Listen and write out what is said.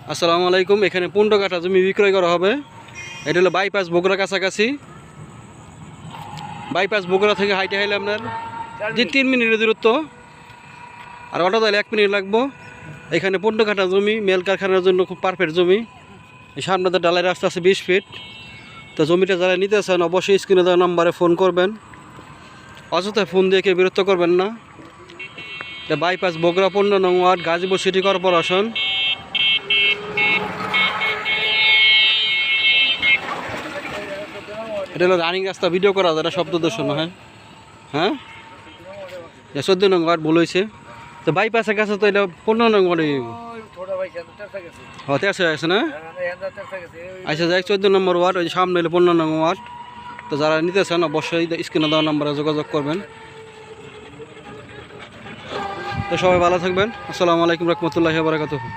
আসসালামু আলাইকুম। এখানে 15 কাঠা জমি বিক্রয় করা হবে। এটা হলো বাইপাস বগুড়া কাছাকাছি। বাইপাস বগুড়া থেকে হাইটে হাইলে আপনার যে 3 মিনিটের দূরত্ব, আর অটো তাহলে 1 মিনিট লাগবো। এখানে 15 কাঠা জমি, মেল কারখানার জন্য খুব পারফেক্ট জমি। এই সামনে ডালাই রাস্তা আছে 20 ফিট। তো জমিটা যারা নিতে চান অবশ্যই স্ক্রিনে দেওয়া নাম্বারে ফোন করবেন। অযথা ফোন দিয়ে কেউ বিরক্ত করবেন না। এটা বাইপাস বগুড়া 15 নং ওয়ার্ড, গাজীপুর সিটি কর্পোরেশন। এটা হলো রানিং রাস্তা, ভিডিও করা যায়, এটা শব্দ দূষণ। হ্যাঁ 14 নং ওয়ার্ড ভুল হয়েছে। তো বাইপাসের কাছে তো এটা 15 নং ওয়ার্ড হতে আছে না। আচ্ছা যাই 14 নম্বর ওয়ার্ড, ওই সামনে হলো 15 নং ওয়ার্ড। তো যারা নিতে চান অবশ্যই স্ক্রিনে দেওয়া নাম্বারে যোগাযোগ করবেন। তো সবাই ভালো থাকবেন। আসসালামু আলাইকুম রহমতুল্লাহি ওয়া বারাকাতুহু।